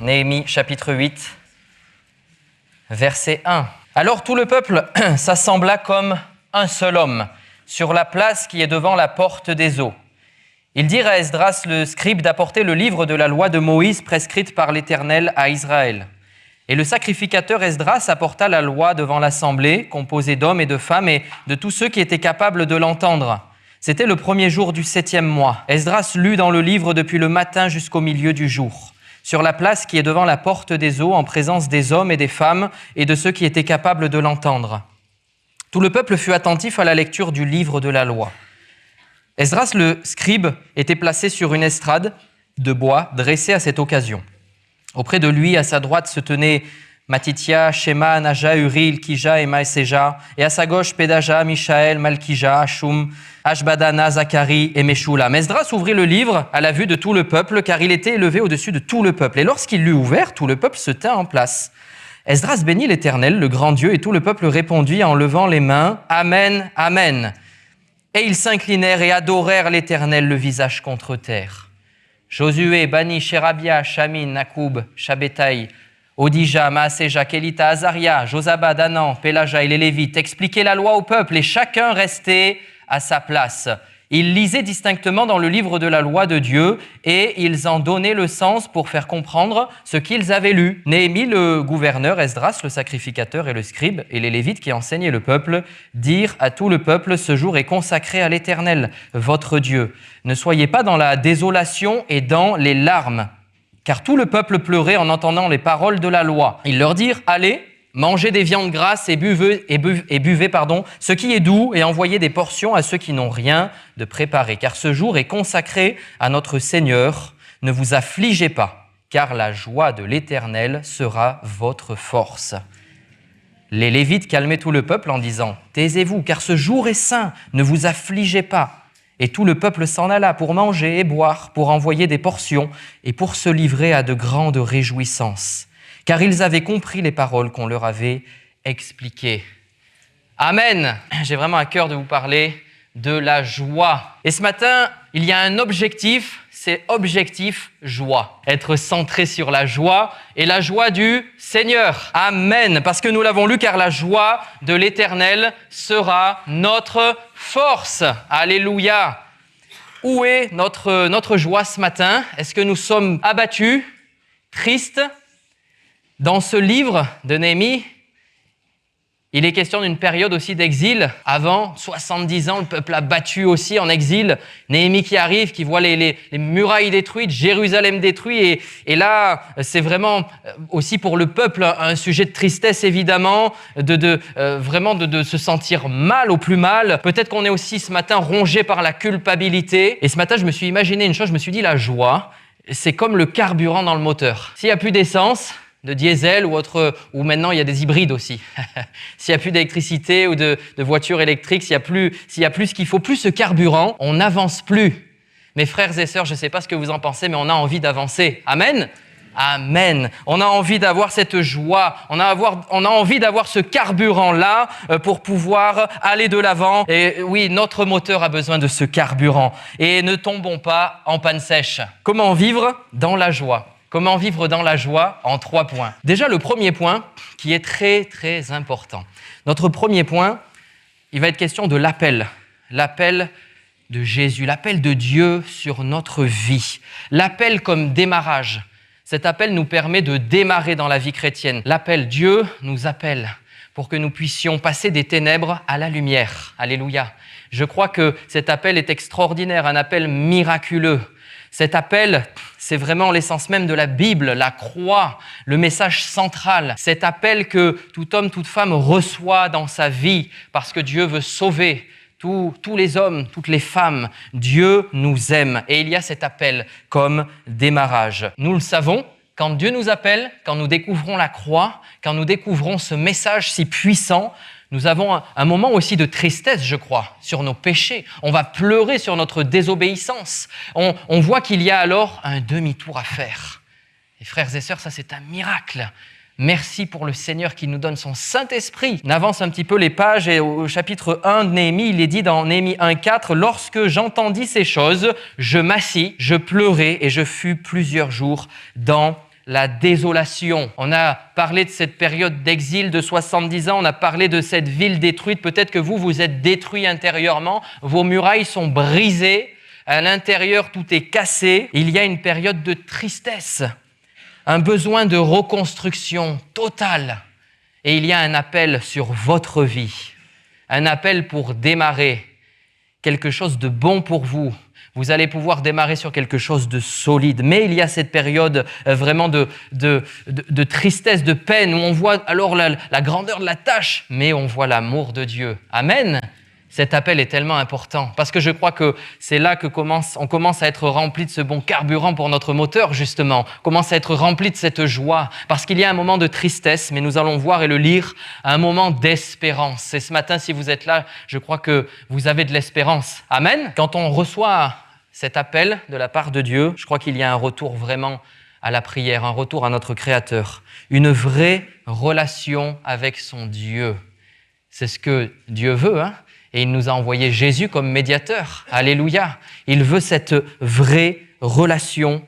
Néhémie chapitre 8, verset 1. Alors tout le peuple s'assembla comme un seul homme sur la place qui est devant la porte des eaux. Ils dirent à Esdras le scribe d'apporter le livre de la loi de Moïse prescrite par l'Éternel à Israël. Et le sacrificateur Esdras apporta la loi devant l'assemblée, composée d'hommes et de femmes et de tous ceux qui étaient capables de l'entendre. C'était le premier jour du 7e mois. Esdras lut dans le livre depuis le matin jusqu'au milieu du jour, sur la place qui est devant la porte des eaux, en présence des hommes et des femmes et de ceux qui étaient capables de l'entendre. Tout le peuple fut attentif à la lecture du livre de la loi. Esdras le scribe était placé sur une estrade de bois dressée à cette occasion. Auprès de lui, à sa droite, se tenaient Matithia, Shema, Anaja, Uri, Ilkija et Maëseja, et à sa gauche, Pédaja, Mishaël, Malkija, Hashum, Ashbadana, Zacharie et Meshulam. Esdras ouvrit le livre à la vue de tout le peuple, car il était élevé au-dessus de tout le peuple. Et lorsqu'il l'eut ouvert, tout le peuple se tint en place. Esdras bénit l'Éternel, le grand Dieu, et tout le peuple répondit en levant les mains, « Amen, Amen ». Et ils s'inclinèrent et adorèrent l'Éternel, le visage contre terre. Josué, Bani, Sherabia, Shamin, Nakoub, Shabetaï, Odija, Maaseja, Kelita, Azaria, Josabad, Anan, Pélaja et les Lévites expliquaient la loi au peuple et chacun restait à sa place. Ils lisaient distinctement dans le livre de la loi de Dieu et ils en donnaient le sens pour faire comprendre ce qu'ils avaient lu. Néhémie, le gouverneur, Esdras, le sacrificateur et le scribe et les Lévites qui enseignaient le peuple dirent à tout le peuple: ce jour est consacré à l'Éternel, votre Dieu. Ne soyez pas dans la désolation et dans les larmes, car tout le peuple pleurait en entendant les paroles de la loi. Ils leur dirent: allez, mangez des viandes grasses et buvez ce qui est doux et envoyez des portions à ceux qui n'ont rien de préparé. Car ce jour est consacré à notre Seigneur. Ne vous affligez pas, car la joie de l'Éternel sera votre force. Les Lévites calmaient tout le peuple en disant: taisez-vous, car ce jour est saint, ne vous affligez pas. Et tout le peuple s'en alla pour manger et boire, pour envoyer des portions et pour se livrer à de grandes réjouissances, car ils avaient compris les paroles qu'on leur avait expliquées. Amen. J'ai vraiment à cœur de vous parler de la joie. Et ce matin, il y a un objectif, c'est objectif joie. Être centré sur la joie et la joie du Seigneur. Amen. Parce que nous l'avons lu, car la joie de l'Éternel sera notre force. Alléluia. Où est notre joie ce matin? Est-ce que nous sommes abattus, tristes? Dans ce livre de Néhémie, il est question d'une période aussi d'exil. Avant 70 ans, le peuple a battu aussi en exil. Néhémie qui arrive, qui voit les murailles détruites, Jérusalem détruit. Et là, c'est vraiment aussi pour le peuple un sujet de tristesse, évidemment, vraiment de se sentir mal au plus mal. Peut-être qu'on est aussi ce matin rongé par la culpabilité. Et ce matin, je me suis imaginé une chose, je me suis dit, la joie, c'est comme le carburant dans le moteur. S'il n'y a plus d'essence, de diesel ou autre, ou maintenant il y a des hybrides aussi. S'il n'y a plus d'électricité ou de voitures électriques, s'il y a plus ce qu'il faut, plus ce carburant, on n'avance plus. Mes frères et sœurs, je ne sais pas ce que vous en pensez, mais on a envie d'avancer. Amen. Amen. On a envie d'avoir cette joie, on a envie d'avoir ce carburant-là pour pouvoir aller de l'avant. Et oui, notre moteur a besoin de ce carburant. Et ne tombons pas en panne sèche. Comment vivre dans la joie? Comment vivre dans la joie? En 3 points. Déjà, le premier point qui est très, très important. Notre premier point, il va être question de l'appel. L'appel de Jésus, l'appel de Dieu sur notre vie. L'appel comme démarrage. Cet appel nous permet de démarrer dans la vie chrétienne. L'appel, Dieu nous appelle pour que nous puissions passer des ténèbres à la lumière. Alléluia. Je crois que cet appel est extraordinaire, un appel miraculeux. Cet appel, c'est vraiment l'essence même de la Bible, la croix, le message central. Cet appel que tout homme, toute femme reçoit dans sa vie parce que Dieu veut sauver tous les hommes, toutes les femmes. Dieu nous aime et il y a cet appel comme démarrage. Nous le savons, quand Dieu nous appelle, quand nous découvrons la croix, quand nous découvrons ce message si puissant, nous avons un moment aussi de tristesse, je crois, sur nos péchés. On va pleurer sur notre désobéissance. On voit qu'il y a alors un demi-tour à faire. Et frères et sœurs, ça c'est un miracle. Merci pour le Seigneur qui nous donne son Saint-Esprit. On avance un petit peu les pages et au chapitre 1 de Néhémie, il est dit dans Néhémie 1,4 « Lorsque j'entendis ces choses, je m'assis, je pleurai et je fus plusieurs jours dans la désolation. On a parlé de cette période d'exil de 70 ans, on a parlé de cette ville détruite. Peut-être que vous êtes détruit intérieurement, vos murailles sont brisées, à l'intérieur tout est cassé. Il y a une période de tristesse, un besoin de reconstruction totale. Et il y a un appel sur votre vie, un appel pour démarrer quelque chose de bon pour vous. Vous allez pouvoir démarrer sur quelque chose de solide. Mais il y a cette période vraiment de tristesse, de peine, où on voit alors la grandeur de la tâche, mais on voit l'amour de Dieu. Amen. Cet appel est tellement important parce que je crois que c'est là que on commence à être rempli de ce bon carburant pour notre moteur, justement. On commence à être rempli de cette joie parce qu'il y a un moment de tristesse, mais nous allons voir et le lire, un moment d'espérance. Et ce matin, si vous êtes là, je crois que vous avez de l'espérance. Amen. Quand on reçoit cet appel de la part de Dieu, je crois qu'il y a un retour vraiment à la prière, un retour à notre Créateur, une vraie relation avec son Dieu. C'est ce que Dieu veut, hein? Et il nous a envoyé Jésus comme médiateur. Alléluia. Il veut cette vraie relation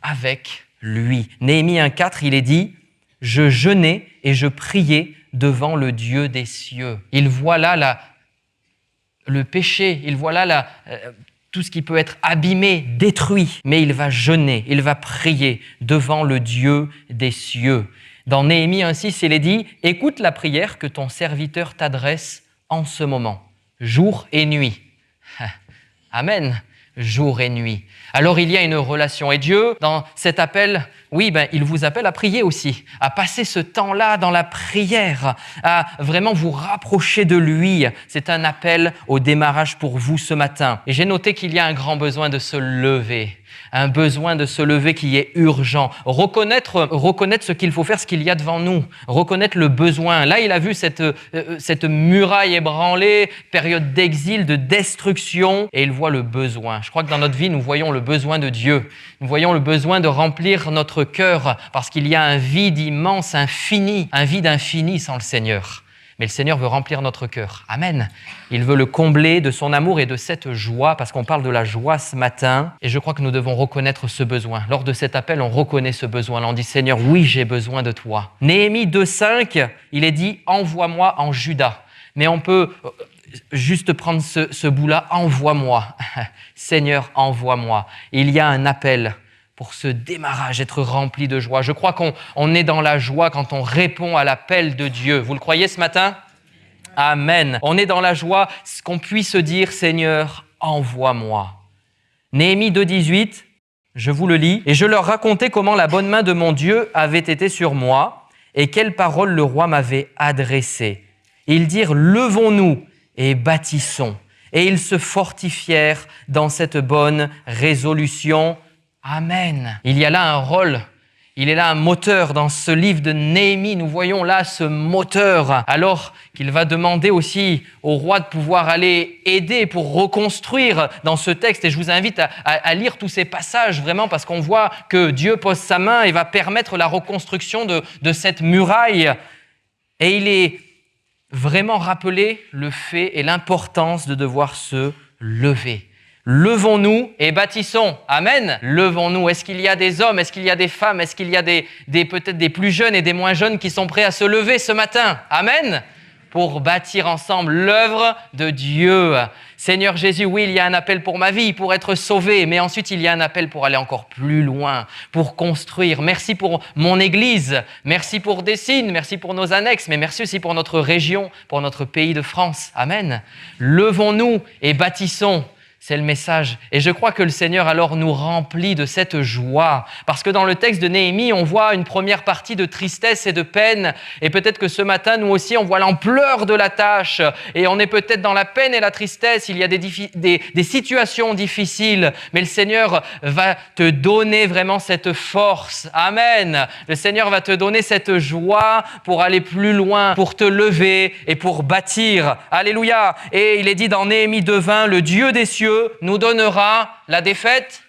avec lui. Néhémie 1,4, il est dit « Je jeûnais et je priais devant le Dieu des cieux. » Il voit là le péché, il voit là tout ce qui peut être abîmé, détruit. Mais il va jeûner, il va prier devant le Dieu des cieux. Dans Néhémie 1,6, il est dit « Écoute la prière que ton serviteur t'adresse en ce moment, jour et nuit. » Amen. Jour et nuit. Alors il y a une relation. Et Dieu, dans cet appel, il vous appelle à prier aussi, à passer ce temps-là dans la prière, à vraiment vous rapprocher de lui. C'est un appel au démarrage pour vous ce matin. Et j'ai noté qu'il y a un grand besoin de se lever. Un besoin de se lever qui est urgent. Reconnaître ce qu'il faut faire, ce qu'il y a devant nous. Reconnaître le besoin. Là, il a vu cette muraille ébranlée, période d'exil, de destruction, et il voit le besoin. Je crois que dans notre vie, nous voyons le besoin de Dieu. Nous voyons le besoin de remplir notre cœur, parce qu'il y a un vide immense, infini, un vide infini sans le Seigneur. Mais le Seigneur veut remplir notre cœur. Amen. Il veut le combler de son amour et de cette joie, parce qu'on parle de la joie ce matin. Et je crois que nous devons reconnaître ce besoin. Lors de cet appel, on reconnaît ce besoin. Là, on dit, Seigneur, oui, j'ai besoin de toi. Néhémie 2,5, il est dit, envoie-moi en Juda. Mais on peut juste prendre ce bout-là, envoie-moi. Seigneur, envoie-moi. Il y a un appel pour ce démarrage, être rempli de joie. Je crois qu'on est dans la joie quand on répond à l'appel de Dieu. Vous le croyez ce matin? Amen. On est dans la joie qu'on puisse dire, Seigneur, envoie-moi. Néhémie 2,18, je vous le lis. « Et je leur racontai comment la bonne main de mon Dieu avait été sur moi et quelles paroles le roi m'avait adressées. Ils dirent, levons-nous et bâtissons. Et ils se fortifièrent dans cette bonne résolution. » Amen. Il y a là un rôle, il est là un moteur dans ce livre de Néhémie. Nous voyons là ce moteur, alors qu'il va demander aussi au roi de pouvoir aller aider pour reconstruire dans ce texte. Et je vous invite à lire tous ces passages vraiment, parce qu'on voit que Dieu pose sa main et va permettre la reconstruction de cette muraille. Et il est vraiment rappelé le fait et l'importance de devoir se lever. Levons-nous et bâtissons. Amen. Levons-nous. Est-ce qu'il y a des hommes? Est-ce qu'il y a des femmes? Est-ce qu'il y a peut-être des plus jeunes et des moins jeunes qui sont prêts à se lever ce matin? Amen. Pour bâtir ensemble l'œuvre de Dieu. Seigneur Jésus, oui, il y a un appel pour ma vie, pour être sauvé, mais ensuite il y a un appel pour aller encore plus loin, pour construire. Merci pour mon Église, merci pour Dessines, merci pour nos annexes, mais merci aussi pour notre région, pour notre pays de France. Amen. Levons-nous et bâtissons. C'est le message. Et je crois que le Seigneur alors nous remplit de cette joie. Parce que dans le texte de Néhémie, on voit une première partie de tristesse et de peine. Et peut-être que ce matin, nous aussi, on voit l'ampleur de la tâche. Et on est peut-être dans la peine et la tristesse. Il y a des situations difficiles. Mais le Seigneur va te donner vraiment cette force. Amen. Le Seigneur va te donner cette joie pour aller plus loin, pour te lever et pour bâtir. Alléluia. Et il est dit dans Néhémie 2,20, le Dieu des cieux nous donnera la défaite?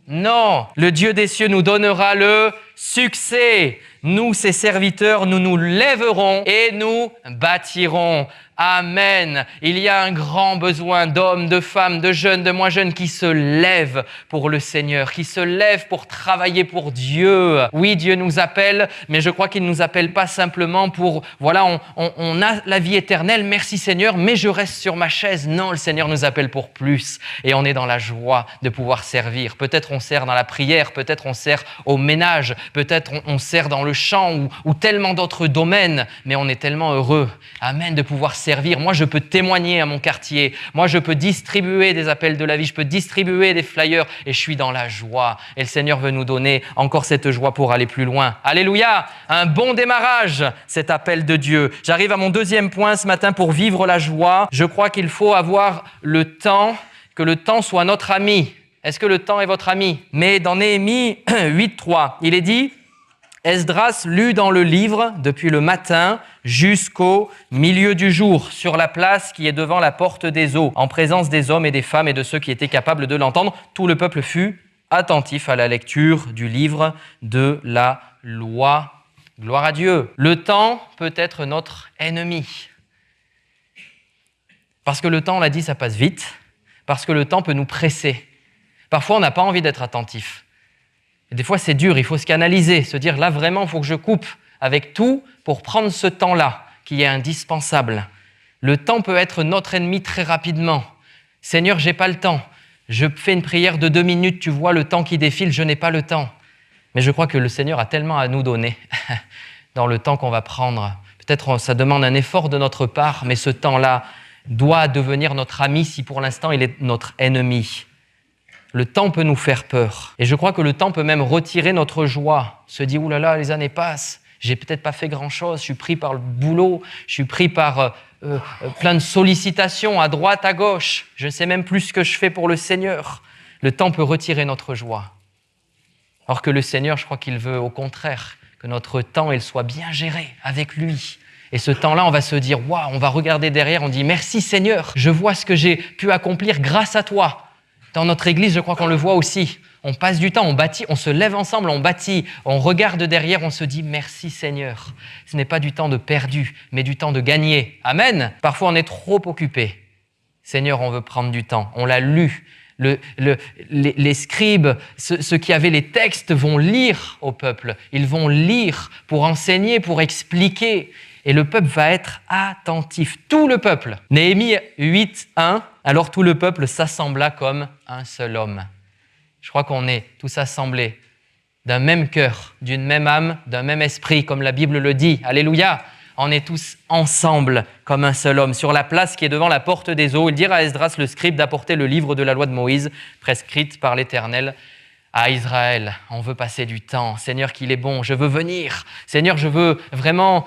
Non, le Dieu des cieux nous donnera le succès. Nous, ses serviteurs, nous nous lèverons et nous bâtirons. Amen. Il y a un grand besoin d'hommes, de femmes, de jeunes, de moins jeunes qui se lèvent pour le Seigneur, qui se lèvent pour travailler pour Dieu. Oui, Dieu nous appelle, mais je crois qu'il ne nous appelle pas simplement pour, voilà, on a la vie éternelle, merci Seigneur, mais je reste sur ma chaise. Non, le Seigneur nous appelle pour plus et on est dans la joie de pouvoir servir. Peut-être on sert dans la prière, peut-être on sert au ménage, peut-être on sert dans le chant ou tellement d'autres domaines, mais on est tellement heureux, amen, de pouvoir servir. Moi, je peux témoigner à mon quartier. Moi, je peux distribuer des appels de la vie. Je peux distribuer des flyers et je suis dans la joie. Et le Seigneur veut nous donner encore cette joie pour aller plus loin. Alléluia! Un bon démarrage, cet appel de Dieu. J'arrive à mon deuxième point ce matin pour vivre la joie. Je crois qu'il faut avoir le temps, que le temps soit notre ami. Est-ce que le temps est votre ami? Mais dans Néhémie 8.3, il est dit: Esdras lut dans le livre depuis le matin jusqu'au milieu du jour, sur la place qui est devant la porte des eaux, en présence des hommes et des femmes et de ceux qui étaient capables de l'entendre. Tout le peuple fut attentif à la lecture du livre de la loi. Gloire à Dieu. Le temps peut être notre ennemi. Parce que le temps, on l'a dit, ça passe vite. Parce que le temps peut nous presser. Parfois, on n'a pas envie d'être attentif. Et des fois, c'est dur, il faut se canaliser, se dire là, vraiment, il faut que je coupe avec tout pour prendre ce temps-là qui est indispensable. Le temps peut être notre ennemi très rapidement. Seigneur, j'ai pas le temps. Je fais une prière de 2 minutes, tu vois le temps qui défile, je n'ai pas le temps. Mais je crois que le Seigneur a tellement à nous donner dans le temps qu'on va prendre. Peut-être ça demande un effort de notre part, mais ce temps-là doit devenir notre ami si pour l'instant il est notre ennemi. Le temps peut nous faire peur. Et je crois que le temps peut même retirer notre joie. Se dire, oulala, les années passent, j'ai peut-être pas fait grand-chose, je suis pris par le boulot, je suis pris par plein de sollicitations à droite, à gauche. Je ne sais même plus ce que je fais pour le Seigneur. Le temps peut retirer notre joie. Alors que le Seigneur, je crois qu'il veut au contraire que notre temps, il soit bien géré avec lui. Et ce temps-là, on va se dire, waouh, on va regarder derrière, on dit, merci Seigneur, je vois ce que j'ai pu accomplir grâce à toi. Dans notre église, je crois qu'on le voit aussi. On passe du temps, on bâtit, on se lève ensemble, on bâtit, on regarde derrière, on se dit « Merci Seigneur ». Ce n'est pas du temps de perdu, mais du temps de gagné. Amen. Parfois, on est trop occupé. Seigneur, on veut prendre du temps. On l'a lu. Les scribes, ceux qui avaient les textes, vont lire au peuple. Ils vont lire pour enseigner, pour expliquer. Et le peuple va être attentif. Tout le peuple. Néhémie 8.1, alors tout le peuple s'assembla comme un seul homme. Je crois qu'on est tous assemblés d'un même cœur, d'une même âme, d'un même esprit, comme la Bible le dit. Alléluia! On est tous ensemble comme un seul homme. Sur la place qui est devant la porte des eaux, il dira à Esdras le scribe d'apporter le livre de la loi de Moïse, prescrite par l'Éternel à Israël. On veut passer du temps. Seigneur, qu'il est bon, je veux venir. Seigneur, je veux vraiment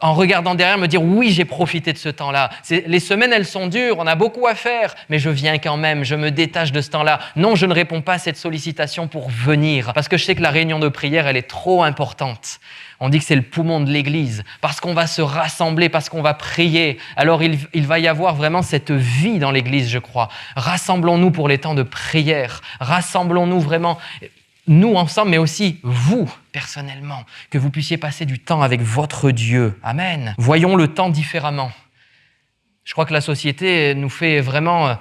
en regardant derrière, me dire oui, j'ai profité de ce temps-là. Les semaines, elles sont dures, on a beaucoup à faire, mais je viens quand même, je me détache de ce temps-là. Non, je ne réponds pas à cette sollicitation pour venir, parce que je sais que la réunion de prière, elle est trop importante. On dit que c'est le poumon de l'Église, parce qu'on va se rassembler, parce qu'on va prier. Alors, il va y avoir vraiment cette vie dans l'Église, je crois. Rassemblons-nous pour les temps de prière. Rassemblons-nous vraiment, nous ensemble, mais aussi vous, personnellement, que vous puissiez passer du temps avec votre Dieu. Amen. Voyons le temps différemment. Je crois que la société nous fait vraiment...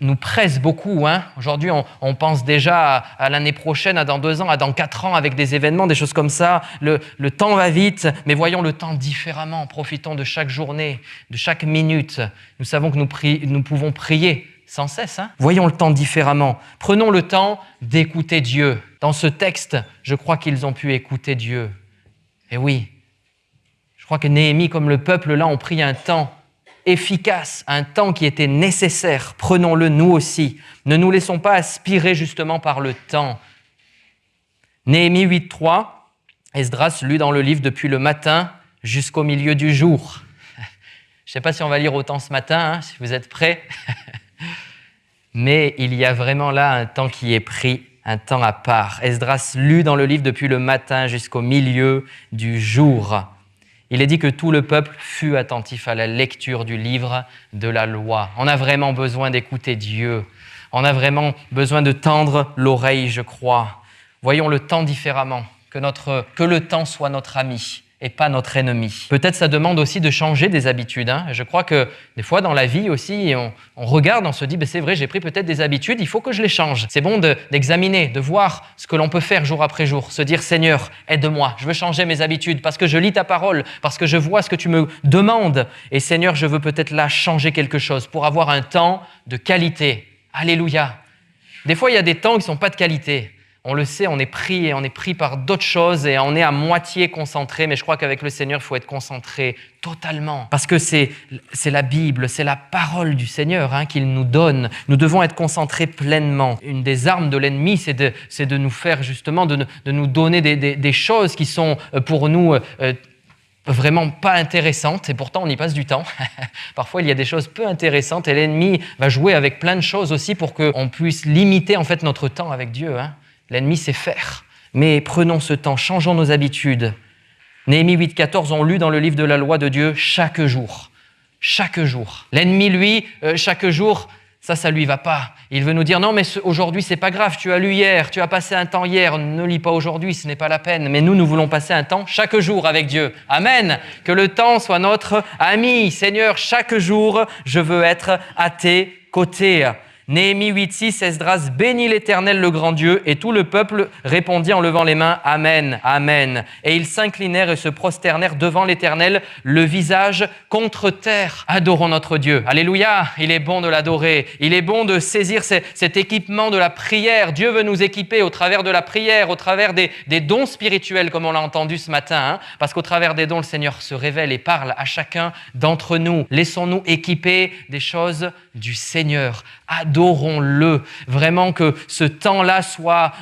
nous presse beaucoup. Aujourd'hui, on pense déjà à l'année prochaine, à dans 2 ans, à dans 4 ans, avec des événements, des choses comme ça. Le temps va vite, mais voyons le temps différemment. Profitons de chaque journée, de chaque minute. Nous savons que nous pouvons prier sans cesse. Voyons le temps différemment. Prenons le temps d'écouter Dieu. Dans ce texte, je crois qu'ils ont pu écouter Dieu. Et oui, je crois que Néhémie, comme le peuple, là, ont pris un temps efficace, un temps qui était nécessaire. Prenons-le nous aussi. Ne nous laissons pas aspirer justement par le temps. Néhémie 8.3, Esdras lut dans le livre depuis le matin jusqu'au milieu du jour. Je ne sais pas si on va lire autant ce matin, si vous êtes prêts. Mais il y a vraiment là un temps qui est pris, un temps à part. Esdras lut dans le livre depuis le matin jusqu'au milieu du jour. Il est dit que tout le peuple fut attentif à la lecture du livre de la loi. On a vraiment besoin d'écouter Dieu. On a vraiment besoin de tendre l'oreille, je crois. Voyons le temps différemment, que le temps soit notre ami et pas notre ennemi. Peut-être ça demande aussi de changer des habitudes. Je crois que des fois dans la vie aussi, on regarde, on se dit c'est vrai, j'ai pris peut-être des habitudes, il faut que je les change. C'est bon d'examiner, de voir ce que l'on peut faire jour après jour, se dire Seigneur, aide-moi, je veux changer mes habitudes parce que je lis ta parole, parce que je vois ce que tu me demandes. Et Seigneur, je veux peut-être là changer quelque chose pour avoir un temps de qualité. Alléluia. Des fois, il y a des temps qui ne sont pas de qualité. On le sait, on est pris par d'autres choses et on est à moitié concentré, mais je crois qu'avec le Seigneur, il faut être concentré totalement. Parce que c'est la Bible, c'est la parole du Seigneur qu'il nous donne. Nous devons être concentrés pleinement. Une des armes de l'ennemi, c'est de nous faire justement, de nous donner des choses qui sont pour nous vraiment pas intéressantes, et pourtant on y passe du temps. Parfois il y a des choses peu intéressantes et l'ennemi va jouer avec plein de choses aussi pour qu'on puisse limiter en fait notre temps avec Dieu. L'ennemi sait faire. Mais prenons ce temps, changeons nos habitudes. Néhémie 8,14, on lit dans le livre de la loi de Dieu chaque jour. Chaque jour. L'ennemi, lui, chaque jour, ça lui va pas. Il veut nous dire, non, mais aujourd'hui, c'est pas grave, tu as lu hier, tu as passé un temps hier, ne lis pas aujourd'hui, ce n'est pas la peine. Mais nous voulons passer un temps chaque jour avec Dieu. Amen. Que le temps soit notre ami. Seigneur, chaque jour, je veux être à tes côtés. Néhémie 8,6, Esdras bénit l'Éternel, le grand Dieu, et tout le peuple répondit en levant les mains, Amen, Amen. Et ils s'inclinèrent et se prosternèrent devant l'Éternel, le visage contre terre. Adorons notre Dieu. Alléluia, il est bon de l'adorer. Il est bon de saisir cet équipement de la prière. Dieu veut nous équiper au travers de la prière, au travers des dons spirituels, comme on l'a entendu ce matin, parce qu'au travers des dons, le Seigneur se révèle et parle à chacun d'entre nous. Laissons-nous équiper des choses du Seigneur. Adorons-le. Vraiment que ce temps-là soit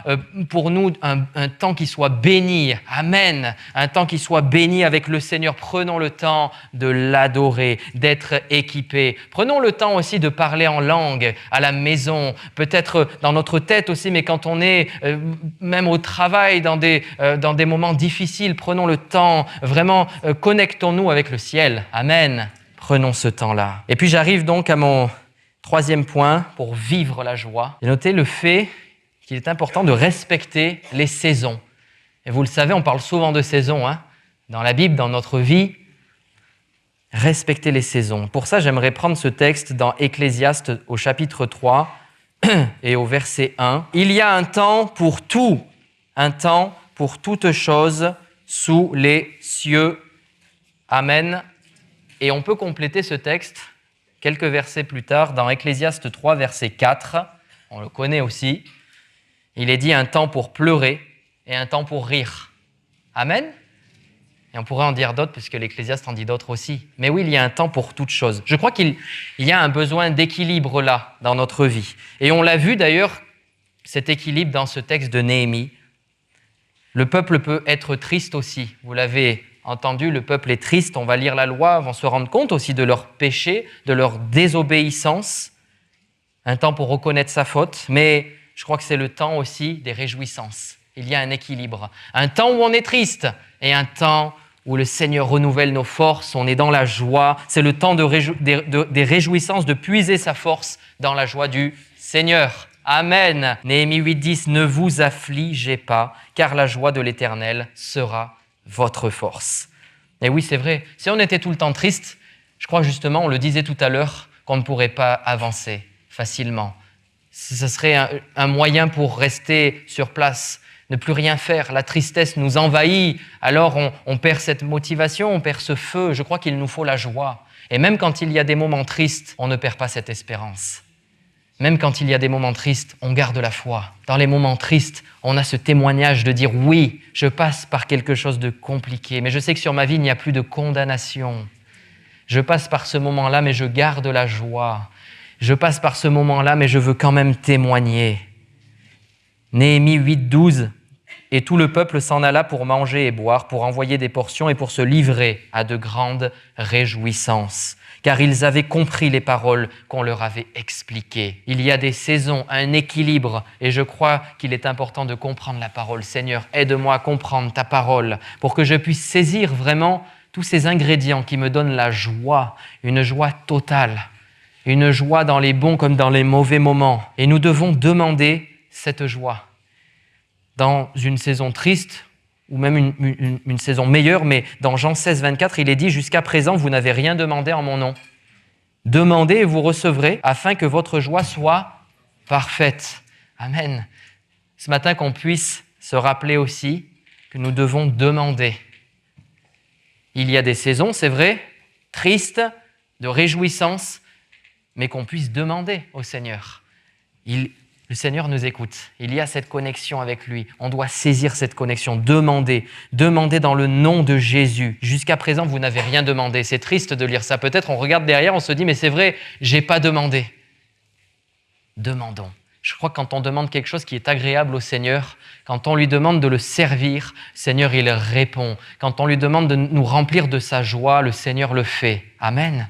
pour nous un temps qui soit béni. Amen. Un temps qui soit béni avec le Seigneur. Prenons le temps de l'adorer, d'être équipés. Prenons le temps aussi de parler en langue à la maison, peut-être dans notre tête aussi, mais quand on est même au travail, dans des moments difficiles, prenons le temps. Vraiment, connectons-nous avec le ciel. Amen. Prenons ce temps-là. Et puis j'arrive donc à mon troisième point pour vivre la joie. J'ai noté le fait qu'il est important de respecter les saisons. Et vous le savez, on parle souvent de saisons dans la Bible, dans notre vie. Respecter les saisons. Pour ça, j'aimerais prendre ce texte dans Ecclésiaste au chapitre 3 et au verset 1. Il y a un temps pour tout, un temps pour toute chose sous les cieux. Amen. Et on peut compléter ce texte quelques versets plus tard, dans Ecclésiaste 3, verset 4, on le connaît aussi, il est dit un temps pour pleurer et un temps pour rire. Amen. Et on pourrait en dire d'autres, puisque l'Ecclésiaste en dit d'autres aussi. Mais oui, il y a un temps pour toute chose. Je crois qu'il y a un besoin d'équilibre là, dans notre vie. Et on l'a vu d'ailleurs, cet équilibre dans ce texte de Néhémie. Le peuple peut être triste aussi, vous l'avez entendu, le peuple est triste, on va lire la loi, on se rendre compte aussi de leur péché, de leur désobéissance, un temps pour reconnaître sa faute, mais je crois que c'est le temps aussi des réjouissances. Il y a un équilibre, un temps où on est triste et un temps où le Seigneur renouvelle nos forces, on est dans la joie, c'est le temps des réjouissances, de puiser sa force dans la joie du Seigneur. Amen. Néhémie 8,10, ne vous affligez pas, car la joie de l'Éternel sera votre force. Et oui, c'est vrai. Si on était tout le temps triste, je crois justement, on le disait tout à l'heure, qu'on ne pourrait pas avancer facilement. Ce serait un moyen pour rester sur place, ne plus rien faire. La tristesse nous envahit, alors on perd cette motivation, on perd ce feu. Je crois qu'il nous faut la joie. Et même quand il y a des moments tristes, on ne perd pas cette espérance. Même quand il y a des moments tristes, on garde la foi. Dans les moments tristes, on a ce témoignage de dire « Oui, je passe par quelque chose de compliqué, mais je sais que sur ma vie, il n'y a plus de condamnation. Je passe par ce moment-là, mais je garde la joie. Je passe par ce moment-là, mais je veux quand même témoigner. » Néhémie 8,12 « Et tout le peuple s'en alla pour manger et boire, pour envoyer des portions et pour se livrer à de grandes réjouissances. » Car ils avaient compris les paroles qu'on leur avait expliquées. Il y a des saisons, un équilibre, et je crois qu'il est important de comprendre la parole. Seigneur, aide-moi à comprendre ta parole pour que je puisse saisir vraiment tous ces ingrédients qui me donnent la joie, une joie totale, une joie dans les bons comme dans les mauvais moments. Et nous devons demander cette joie. Dans une saison triste, ou même une saison meilleure, mais dans Jean 16, 24, il est dit « Jusqu'à présent, vous n'avez rien demandé en mon nom. Demandez et vous recevrez, afin que votre joie soit parfaite. » Amen. Ce matin, qu'on puisse se rappeler aussi que nous devons demander. Il y a des saisons, c'est vrai, tristes, de réjouissance, mais qu'on puisse demander au Seigneur. Le Seigneur nous écoute. Il y a cette connexion avec lui. On doit saisir cette connexion, demander dans le nom de Jésus. Jusqu'à présent, vous n'avez rien demandé. C'est triste de lire ça. Peut-être on regarde derrière, on se dit, mais c'est vrai, j'ai pas demandé. Demandons. Je crois que quand on demande quelque chose qui est agréable au Seigneur, quand on lui demande de le servir, le Seigneur, il répond. Quand on lui demande de nous remplir de sa joie, le Seigneur le fait. Amen.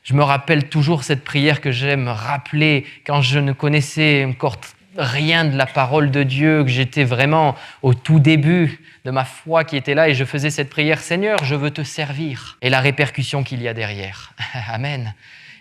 Je me rappelle toujours cette prière que j'aime rappeler quand je ne connaissais encore rien de la parole de Dieu, que j'étais vraiment au tout début de ma foi qui était là et je faisais cette prière, Seigneur, je veux te servir. Et la répercussion qu'il y a derrière. Amen.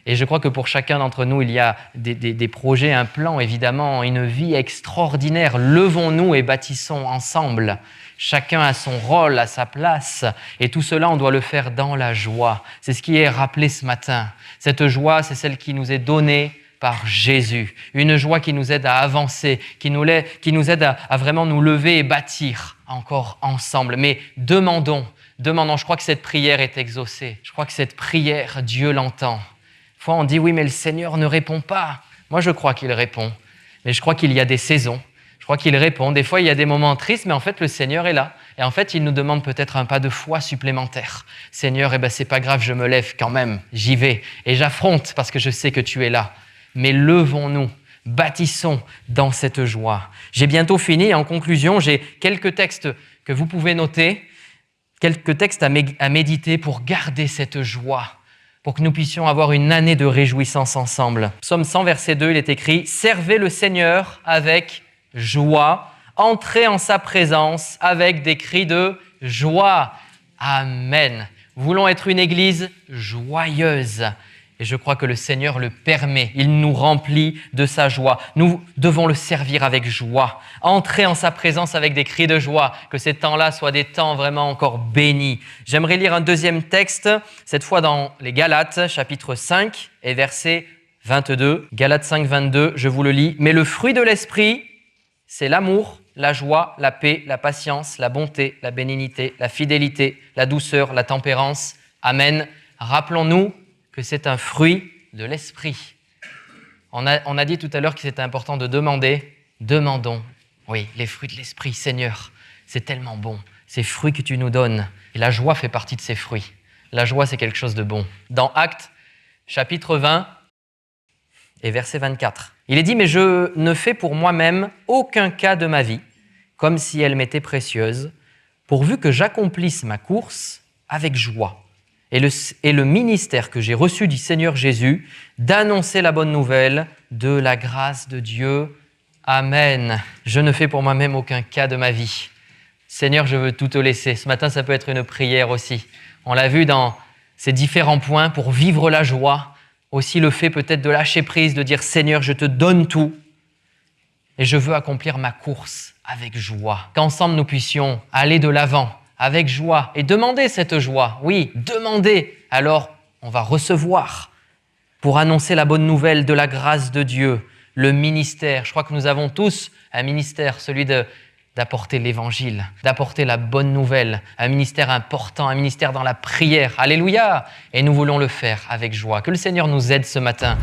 Et je crois que pour chacun d'entre nous, il y a des projets, un plan, évidemment, une vie extraordinaire. Levons-nous et bâtissons ensemble. Chacun a son rôle, a sa place. Et tout cela, on doit le faire dans la joie. C'est ce qui est rappelé ce matin. Cette joie, c'est celle qui nous est donnée par Jésus. Une joie qui nous aide à avancer, qui nous aide à vraiment nous lever et bâtir encore ensemble. Mais demandons. Je crois que cette prière est exaucée. Je crois que cette prière, Dieu l'entend. Fois, on dit, oui, mais le Seigneur ne répond pas. Moi, je crois qu'il répond. Mais je crois qu'il y a des saisons. Je crois qu'il répond. Des fois, il y a des moments tristes, mais en fait, le Seigneur est là. Et en fait, il nous demande peut-être un pas de foi supplémentaire. Seigneur, c'est pas grave, je me lève quand même. J'y vais. Et j'affronte parce que je sais que tu es là. Mais levons-nous. Bâtissons dans cette joie. J'ai bientôt fini. En conclusion, j'ai quelques textes que vous pouvez noter. Quelques textes à méditer pour garder cette joie, pour que nous puissions avoir une année de réjouissance ensemble. Psaume 100, verset 2, il est écrit « Servez le Seigneur avec joie, entrez en sa présence avec des cris de joie. » Amen. Voulons être une église joyeuse. Et je crois que le Seigneur le permet. Il nous remplit de sa joie. Nous devons le servir avec joie. Entrer en sa présence avec des cris de joie. Que ces temps-là soient des temps vraiment encore bénis. J'aimerais lire un deuxième texte, cette fois dans les Galates, chapitre 5 et verset 22. Galates 5, 22, je vous le lis. « Mais le fruit de l'esprit, c'est l'amour, la joie, la paix, la patience, la bonté, la bénignité, la fidélité, la douceur, la tempérance. » Amen. Rappelons-nous que c'est un fruit de l'esprit. On a dit tout à l'heure que c'était important de demander. Demandons. Oui, les fruits de l'esprit, Seigneur, c'est tellement bon. Ces fruits que tu nous donnes. Et la joie fait partie de ces fruits. La joie, c'est quelque chose de bon. Dans Actes, chapitre 20 et verset 24, il est dit « Mais je ne fais pour moi-même aucun cas de ma vie, comme si elle m'était précieuse, pourvu que j'accomplisse ma course avec joie. Et le ministère que j'ai reçu du Seigneur Jésus, d'annoncer la bonne nouvelle de la grâce de Dieu. Amen. Je ne fais pour moi-même aucun cas de ma vie. Seigneur, je veux tout te laisser. » Ce matin, ça peut être une prière aussi. On l'a vu dans ces différents points pour vivre la joie. Aussi le fait peut-être de lâcher prise, de dire « Seigneur, je te donne tout et je veux accomplir ma course avec joie. » Qu'ensemble, nous puissions aller de l'avant avec joie et demander cette joie. Oui, demander. Alors, on va recevoir pour annoncer la bonne nouvelle de la grâce de Dieu, le ministère. Je crois que nous avons tous un ministère, celui d'apporter l'évangile, d'apporter la bonne nouvelle, un ministère important, un ministère dans la prière. Alléluia! Et nous voulons le faire avec joie. Que le Seigneur nous aide ce matin.